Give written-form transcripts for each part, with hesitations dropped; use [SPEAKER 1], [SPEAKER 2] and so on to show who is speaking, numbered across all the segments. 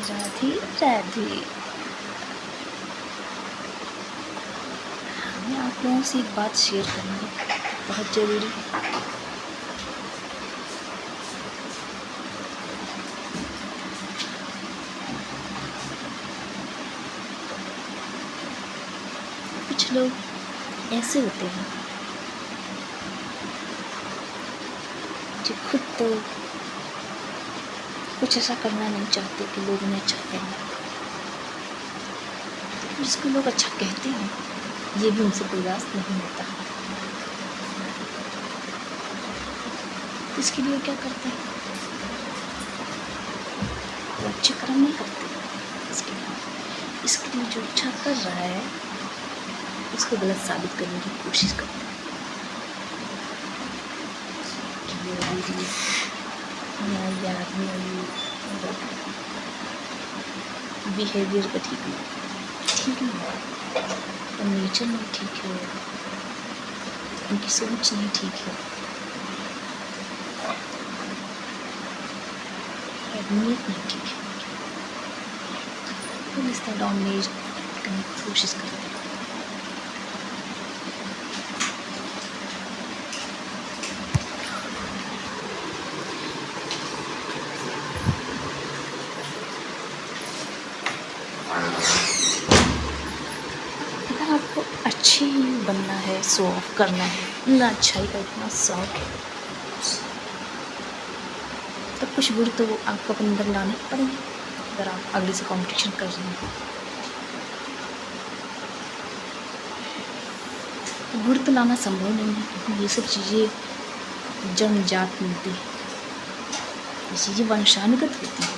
[SPEAKER 1] राधे राधे। मैं आप लोगों से एक बात शेयर करूँगी, बहुत ज़रूरी। कुछ लोग ऐसे होते हैं जो खुद तो कुछ ऐसा करना नहीं चाहते कि लोग उन्हें अच्छा कहें, जिसको लोग अच्छा कहते हैं ये भी उनसे बर्दाश्त नहीं होता। तो इसके लिए क्या करते हैं, वो अच्छे कर्म नहीं करते। इसके लिए जो अच्छा कर रहा है उसको गलत साबित करने की कोशिश करते हैं कि ये आदमी बिहेवियर का ठीक नहीं है, और नेचर नहीं ठीक है, उनकी सोच नहीं ठीक है, नीयत नहीं ठीक है। तो इस तरह डोमिनेट करने की कोशिश करते हैं। अगर आपको अच्छी बनना है, शो ऑफ करना है, ना अच्छाई का इतना शौक है, तो कुछ गुण तो आपको अपने अंदर लाने पड़ेंगे। अगर आप अगले से कंपटीशन कर रहे हैं तो गुण तो लाना संभव नहीं है, क्योंकि ये सब चीज़ें जन्मजात मिलती है, ये चीज़ें वंशानुगत होती हैं।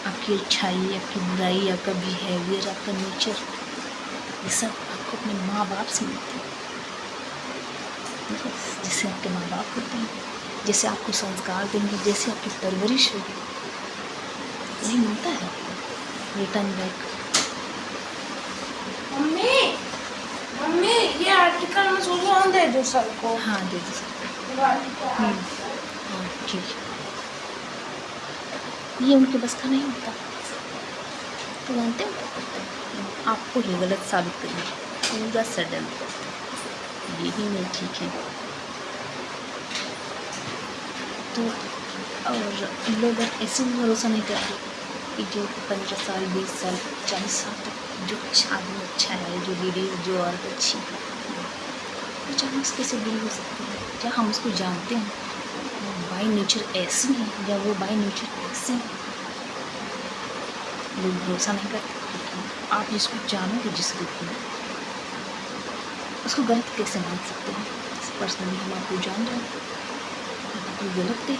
[SPEAKER 1] आपकी अच्छाई, आपकी बुराई, आपका बिहेवियर, आपका नेचर, ये सब आपको अपने माँ बाप से मिलती है। जैसे आपके माँ बाप होते हैं, जैसे आपको संस्कार देंगे, जैसे आपकी परवरिश होगी, नहीं मिलता है रिटर्न बैक।
[SPEAKER 2] मम्मी ये आर्टिकल में सोचो दे दो सर को।
[SPEAKER 1] हाँ दे दो सर। हाँ ठीक है, ये उनके बस का नहीं होता। तो जानते हो क्या करते हैं, आपको ही गलत साबित करेंगे, पूरा सडन यही नहीं ठीक है। तो और लोग ऐसे भी भरोसा नहीं करते कि जो 15 साल 20 साल 40 साल तक जो आदमी अच्छा है, जो लेडी, जो औरत अच्छी है, अचानक से कैसे बुरी हो सकती है? क्या हम उसको जानते हैं? वो बाई नेचर ऐसी है या वो बाई नेचर ऐसे हैं? लोग भरोसा नहीं करते। आप जिसको जानोगे, जिस रूप में, उसको गलत कैसे मान सकते हैं? पर्सनली हम आपको जान रहे हैं, कोई गलत है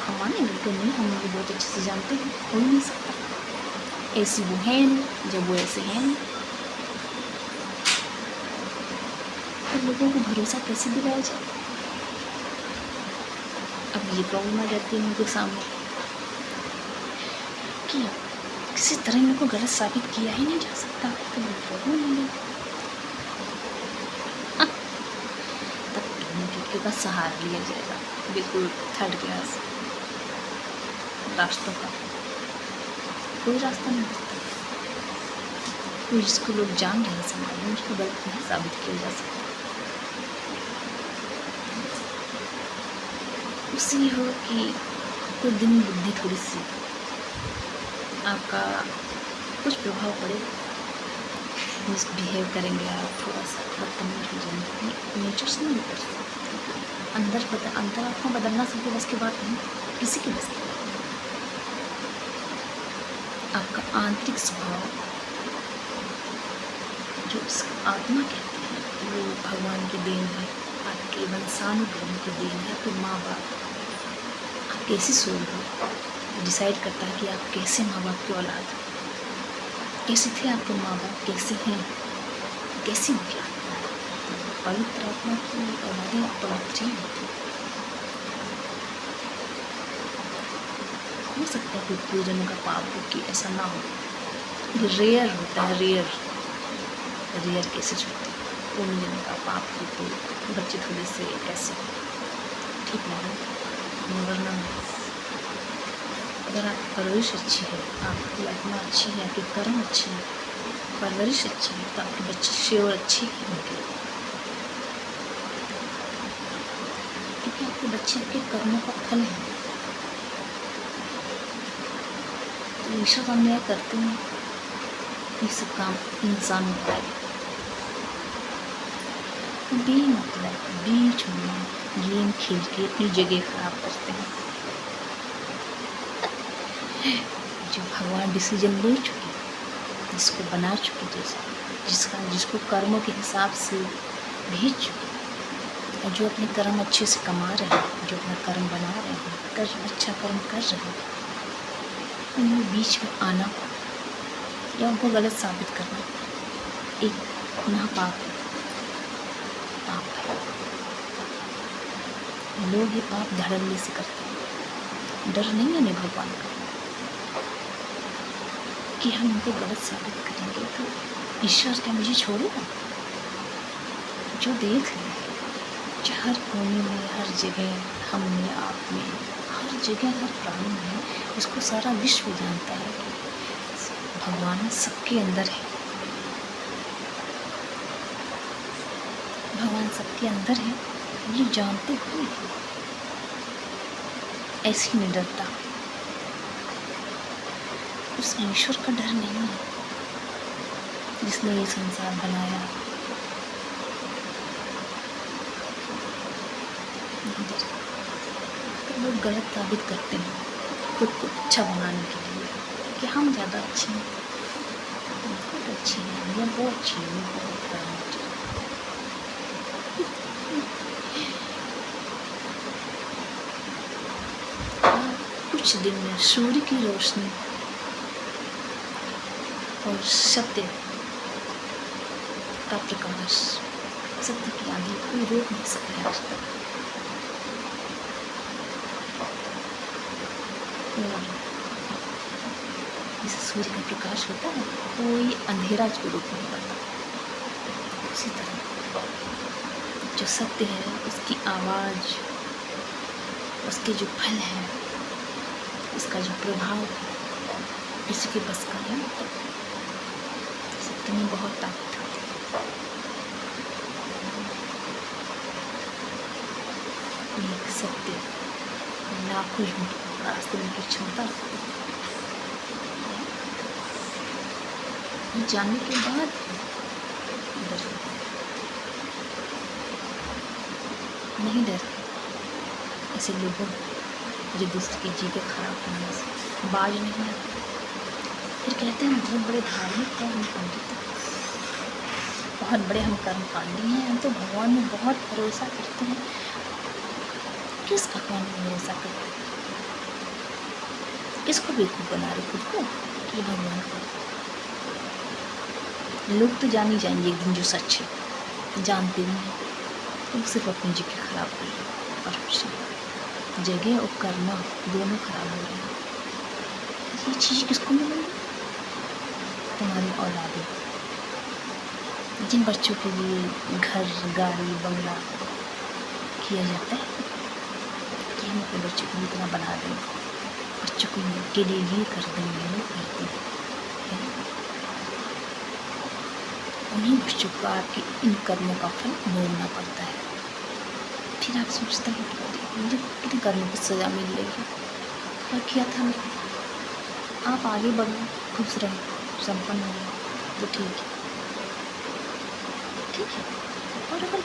[SPEAKER 1] हम मानेंगे कि नहीं, हम लोग बहुत अच्छे से जानते हैं, हो ही नहीं सकता। ऐसी वो है नहीं, जब वो ऐसे हैं नहीं, तो लोगों को भरोसा कैसे दिलाया जाए? अब ये प्रॉब्लम आ जाती है उनके सामने कि किसी तरह इनको गलत साबित किया ही नहीं जा सकता, तो वो प्रॉब्लम नहीं। तब उनके पास सहारा लिया जाएगा, बिल्कुल थर्ड क्लास रास्तों का कोई रास्ता नहीं होता। कोई जिसको लोग जान रहे हैं समाज में, उसको गलत नहीं साबित किया जा सकता। उससे ये हो कि कोई दिन बुद्धि थोड़ी सी आपका कुछ प्रभाव पड़े, मिसबिहेव करेंगे आप, थोड़ा सा बदतमीज हो जाएंगे, नेचर से नहीं कर सकते। अंदर आपको बदलना सबके बस की बात नहीं, किसी की बस की बात नहीं। आपका आंतरिक स्वभाव, जो उसका आत्मा कहते हैं, वो भगवान की देन है, आपके वंशानुक्रम की देन है। आपके माँ बाप, आप कैसी सोल हो, डिसाइड करता है कि आप कैसे माँ बाप की औलाद हो, कैसे थे आपके माँ बाप, कैसे हैं, कैसी उनकी आत्मा है। पवित्र आत्मा की औलादें पवित्र ही होती हैं। हो सकता है कोई पूजनों का पाप हो कि ऐसा ना हो, रेयर होता है, रेयर केसेस होते हैं। पूजन का पाप हो तो बच्चे थोड़े से ऐसे ठीक नहीं, वरना अगर आपकी परवरिश अच्छी है, आपकी आत्मा अच्छी है, आपके कर्म अच्छे हैं, परवरिश अच्छी है, तो आपके बच्चे और अच्छे ही होंगे, क्योंकि आपके बच्चे आपके कर्मों का फल है। तो ईश्वर अन्याय करते हैं, ये सब काम इंसान का बेमतलब बीच में गेम खेल के अपनी जगह खराब करते हैं। जो भगवान डिसीजन ले चुके, जिसको बना चुके, जिसको कर्मों के हिसाब से भेज चुके, और जो अपने कर्म अच्छे से कमा रहे हैं, जो अपना कर्म बना रहे हैं, अच्छा कर्म कर रहे हैं, उनमें बीच में आना या उनको गलत साबित करना एक महापाप है, पाप है। लोग ये पाप धड़ल्ले से करते हैं, डर नहीं है उन्हें भगवान का कि हम उनको गलत साबित करेंगे तो ईश्वर क्या मुझे छोड़ेगा। जो देख रहे हैं, जो हर कोने में, हर जगह, हम में, आप में, हर जगह, हर प्राणी में, इसको सारा विश्व जानता है कि भगवान सबके अंदर है, भगवान सबके अंदर है। ये जानते हुए ऐसी निडरता, उस ईश्वर का डर नहीं है जिसने ये संसार बनाया। तो लोग गलत साबित करते हैं खुद को अच्छा बनाने के लिए कि हम ज़्यादा अच्छे हैं, हम खुद अच्छे हैं, या वो अच्छी है, वो बहुत खराब है। कुछ दिन में सूर्य की रोशनी और सत्य का प्रकाश, सत्य की आंधी कोई रोक नहीं सके आज तक। और जैसे सूर्य का प्रकाश होता है, कोई अंधेरा उसको रोक नहीं पाता। उसी तरह जो सत्य है, उसकी आवाज़, उसके जो फल है, उसका जो प्रभाव किसी के बस का नहीं होता। सत्य में बहुत ताकत होती है। एक सत्य लाखों झूठ को रास्ते देने की क्षमता रखती है। जानने के बाद डर नहीं, डर ऐसे लोगों जो दूसरे की चीज़ें खराब करने से बाज नहीं आते। फिर कहते हैं बहुत बड़े धार्मिक कर्म पंडित हैं, बहुत बड़े हम कर्मकांडी हैं, हम तो भगवान में बहुत भरोसा करते हैं। किस भगवान में भरोसा करते हैं? किसको बेवकूफ़ बना रहे खुद को कि भगवान को? लोग तो जान ही जाएंगे एक दिन जो सच है, जानते भी हैं, तो सिर्फ अपनी जगह खराब कर रहे हैं और कुछ नहीं। जगह और कर्म दोनों खराब हो रहे हैं। ये चीज़ किसको मिलेगी? तुम्हारी औलादे, जिन बच्चों के लिए घर, गाड़ी, बंगला किया जाता है कि हम अपने बच्चों को इतना बना दें, बच्चों के लिए ये कर देंगे, वो कर देंगे, उन्हीं बच्चों को आपके इन कर्मों का फल भोगना पड़ता है। फिर आप सोचते हैं कि मुझे कितने कर्मों की सज़ा मिल रही है, क्या किया था मैंने? आप आगे बढ़ो, खुश रहो, संपन्न हो तो ठीक है, ठीक है। और अगर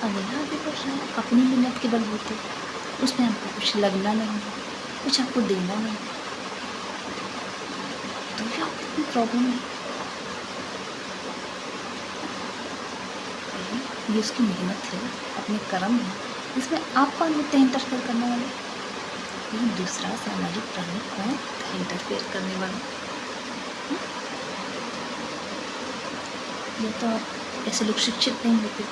[SPEAKER 1] अगला आगे बढ़ रहा है अपनी मेहनत के बलबूते, उसमें आपको कुछ लगना नहीं, कुछ आपको देना नहीं, तो भी आपको कोई प्रॉब्लम नहीं। ये उसकी मेहनत है, अपने कर्म है, इसमें आप कौन होते हैं इंटरफेयर करने वाले? ये दूसरा सामाजिक प्राणी कौन है इंटरफेयर करने वाला? ये तो आप ऐसे लोग शिक्षित नहीं होते,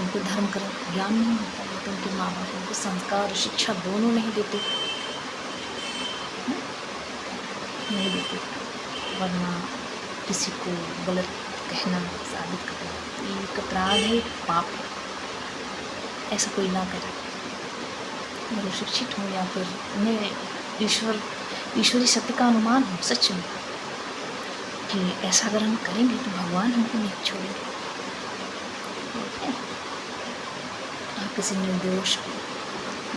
[SPEAKER 1] उनको धर्म का ज्ञान नहीं होता, या तो उनके माँ बाप उनको संस्कार और शिक्षा दोनों नहीं देते, नहीं देते, वरना किसी को गलत कहना, साबित करना ये एक अपराध है, पाप है। ऐसा कोई ना करे, वो शिक्षित हो या फिर उन्हें ईश्वरी सत्य का अनुमान हो सच में कि ऐसा अगर हम करेंगे तो भगवान हमको नहीं छोड़ेंगे। आप किसी निर्दोष को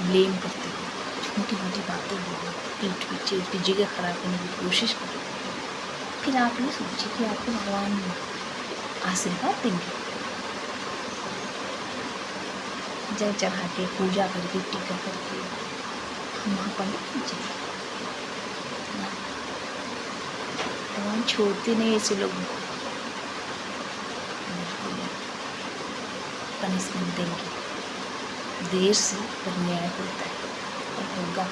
[SPEAKER 1] ब्लेम करते हो, छोटी मोटी बातें बोलो, पीठ पीछे उसकी जगह खराब करने की कोशिश करो, फिर आप ये सोचिए कि आपको भगवान आशीर्वाद देंगे। जल चढ़ा के पूजा करके टीका करके हम वहाँ पंडित नहीं चाहिए। भगवान छोड़ते नहीं ऐसे लोगों को, पनिशमेंट देंगे। देर से पर न्याय होता है और होगा।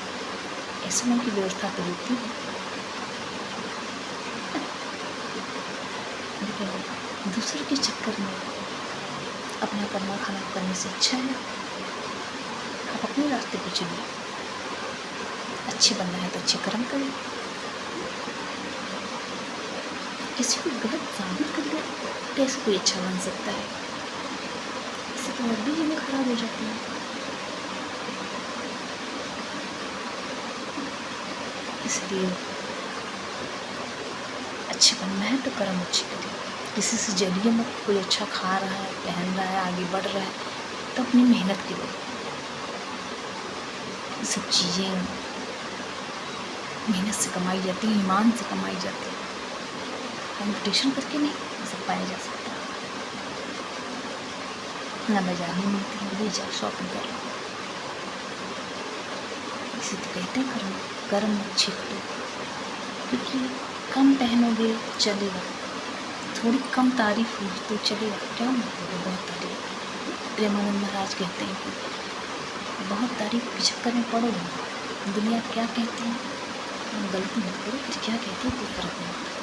[SPEAKER 1] ऐसे में की व्यवस्था तो होती है, लेकिन दूसरों के चक्कर में अपना कर्मा खराब करने से अच्छा है आप अपने रास्ते पे चलिए। अच्छे बनना है तो अच्छे कर्म करिए। किसी को गलत साबित कर दे कैसे कोई अच्छा बन सकता है? इससे तो और भी चीज़ें खराब हो जाती हैं। इसलिए अच्छे बनना है तो कर्म अच्छे करिए। किसी से जलिए मत। कोई अच्छा खा रहा है, पहन रहा है, आगे बढ़ रहा है तो अपनी मेहनत करिए। ये सब चीज़ें मेहनत से कमाई जाती है, ईमान से कमाई जाती है। कंपटीशन करके नहीं ये सब पाया जा सकता। ना बाजार में मिलती है, ले जाओ शॉपिंग कर लो। इसे तो कहते हैं कर्म अच्छे करो। क्योंकि कम पहनोगे चलेगा, थोड़ी कम तारीफ हुई तो चलेगा, क्या मतलब है बहुत तारीफ। प्रेमानंद महाराज कहते हैं कि बहुत तारीफ के चक्कर में पड़ो, दुनिया क्या कहती है गलती मत करो, फिर क्या कहती है कोई फर्क नहीं पड़ता।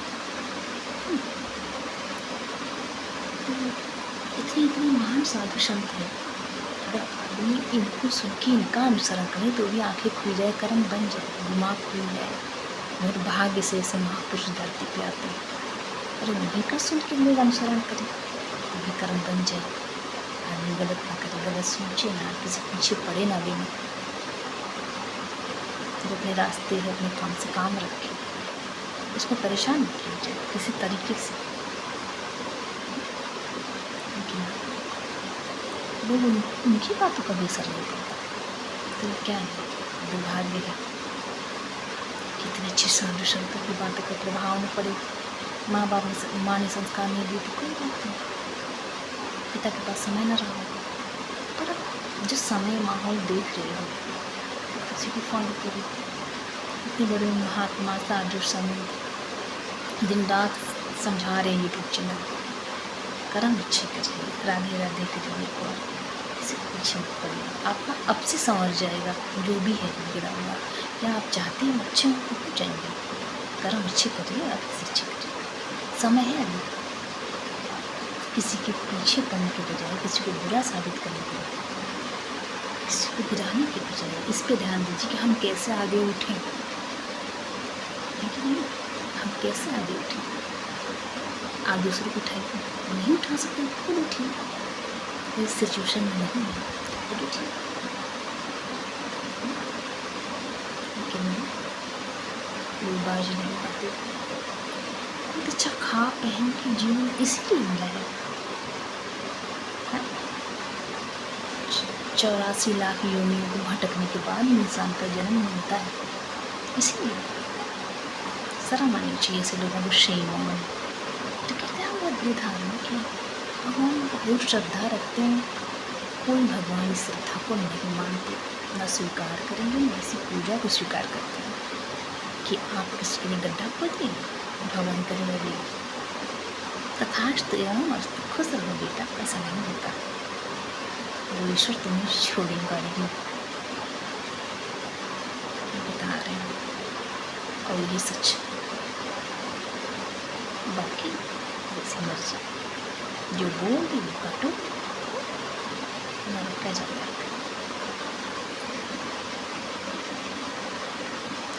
[SPEAKER 1] तो इतनी महान साधु संत है, अगर आदमी इनको सुन के इनका अनुसरण करे तो भी आंखें खुल जाए, कर्म बन जाए, दिमाग खुल जाए। बहुत भाग्य से ऐसे महापुरुष धरती पे आते हैं। अरे उन्हीं का सुन के लोग अनुसरण करें तो भी कर्म बन जाए। आदमी गलत ना करे, गलत सोचे ना, किसी पीछे पड़े ना भी ना। जो अपने रास्ते है अपने काम से काम रखे, उसको परेशान नहीं किया जाए किसी तरीके से। लेकिन लोग उनकी बातों का भी असर नहीं पड़ता। तो क्या है, दुर्भाग्य है। कितने अच्छे साधु संतों की बातों का प्रभाव न पड़े। माँ ने संस्कार नहीं दिए तो कोई बात नहीं, पिता के पास समय न रहा होगा, पर जो समय माहौल देख रहे हो किसी को फॉलो करो। इतने बड़े महात्मा साधु संत दिन रात समझा रहे हैं यूट्यूब चैनल, कर्म अच्छे करिए, राधे राधे करिए और किसी को पीछे मत पड़िए। आपका अब से संवर जाएगा जो भी है गिरा हुआ। या आप चाहते हैं अच्छे हो तो जाएंगे। कर्म अच्छे करिए, आप किसी अच्छे करिए। समय है अभी, किसी के पीछे पड़ने के बजाय, किसी को बुरा साबित करने के बजाय, किसी को गिराने के बजाय इस पे ध्यान दीजिए कि हम कैसे आगे उठें। लेकिन हम कैसे आगे उठें? आप दूसरों को उठाइए, नहीं उठा सकते खुद उठिए। इस सिचुएशन में नहीं है खुद उठिए। लेकिन लोग बाज नहीं पाते। बहुत अच्छा खा पहन के जीवन इसीलिए मिला है। 84 लाख योनियों को भटकने के बाद इंसान का जन्म मिलता है। इसीलिए शर्म आनी चाहिए ऐसे लोगों को, शेम ऑन। तो कहते हैं हम बहुत बड़े धार्मिक हैं, भगवान को बहुत श्रद्धा रखते हैं। कोई भगवान इस श्रद्धा को नहीं मानते, न स्वीकार करेंगे, न ऐसी पूजा को स्वीकार करते हैं कि आप किसी के लिए गड्ढा खोदिए, भगवान करेंगे तथास्तु एवं अस्तु, खुश रहो बेटा। ऐसा नहीं होता। वो ईश्वर तुम्हें छोड़ेगा नहीं, बता रहे हैं और ये सच। बाकी जैसी मर्जी, जो बोलती वो काटो, हमारा क्या जाता है।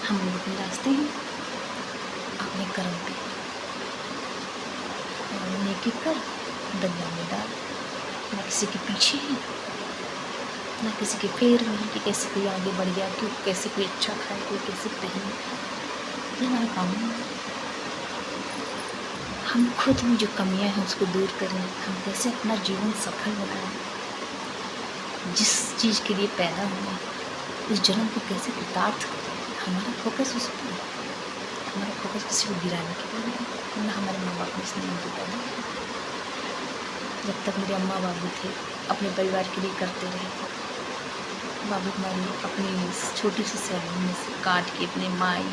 [SPEAKER 1] हम लोग अपने रास्ते हैं, अपने कर्म पे नेकी कर, दरिया में डाल। न किसी के पीछे है, ना किसी के फेर में कि कैसे कोई आगे बढ़ गया, क्यों कैसे कोई अच्छा खाए, कोई कैसे पहने, ये हमारा काम है। हम खुद में जो कमियां हैं उसको दूर करें, हम कैसे अपना जीवन सफल बनाएं, जिस चीज़ के लिए पैदा हुए उस जन्म को कैसे कृतार्थ करें, हमारा फोकस उस पर है। हमारा फोकस किसी को गिराने के लिए नहीं, वरना हमारे माँ बाप ने इसलिए हमको पैदा किया। जब तक मेरे अम्मा बाबू थे अपने परिवार के लिए करते रहे। बाबू हमारी अपनी छोटी सी सैलरी में से काट के अपने माई,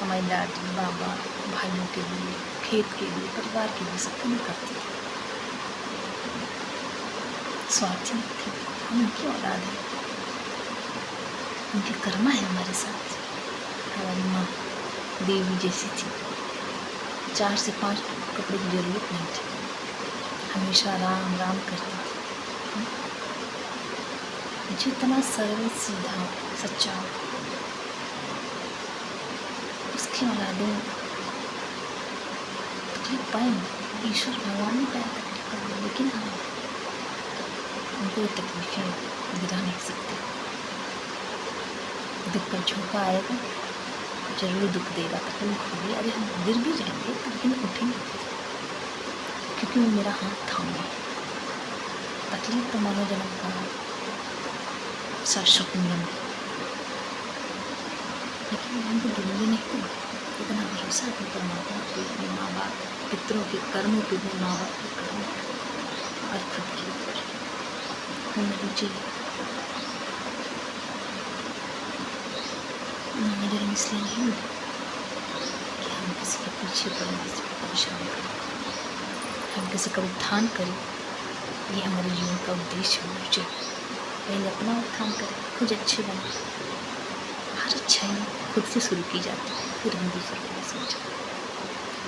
[SPEAKER 1] हमारी दादी, बाबा, भाइयों के लिए, खेत के लिए, परिवार के लिए सबके लिए करते थे। स्वार्थी नहीं थे, हम उनकी औलाद हैं, उनकी कर्मा है हमारे साथ। हमारी माँ देवी जैसी थी, 4 से 5 कपड़े की ज़रूरत नहीं थी, हमेशा राम राम करती थी। जितना सरल सीधा सच्चा उसकी औलादें तकलीफ पाएंगे, ईश्वर भगवान ने पैदा तकलीफ पाएंगे, लेकिन हम उनको तकलीफें गिरा नहीं सकते। दुख का झोंका आएगा, जरूर दुख देगा, तकलीफ होगी, अरे हम गिर भी जाएंगे लेकिन उठेंगे, क्योंकि वो मेरा हाथ थामे। तकलीफ तो मानव जन्म का शाश्वत नियम है, लेकिन हमको डूबने नहीं देना, इतना भरोसा अपने परमात्मा पे, अपने माँ बाप, पितरों के कर्मों पे, अपने माँ बाप के कर्मों पे और खुद के ऊपर होना चाहिए। मानव जन्म इसलिए नहीं मिला कि हम किसी के पीछे पड़े, किसी को परेशान करें, हम किसी का उत्थान करें, ये हमारे जीवन का उद्देश्य होना चाहिए। पहले अपना उत्थान करें, खुद अच्छे बने। हर अच्छाई खुद से शुरू की जाती है, फिर हम दूसरों को भी समझें।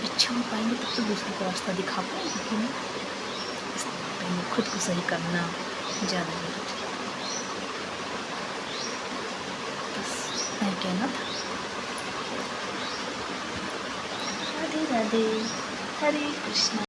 [SPEAKER 1] अच्छा हो पाएंगे तब तो दूसरों को रास्ता दिखा पाएंगे, कि नहीं? पहले खुद को सही करना ज़्यादा जरूरी है। बस मैं कहना था। राधे राधे, हरे कृष्णा।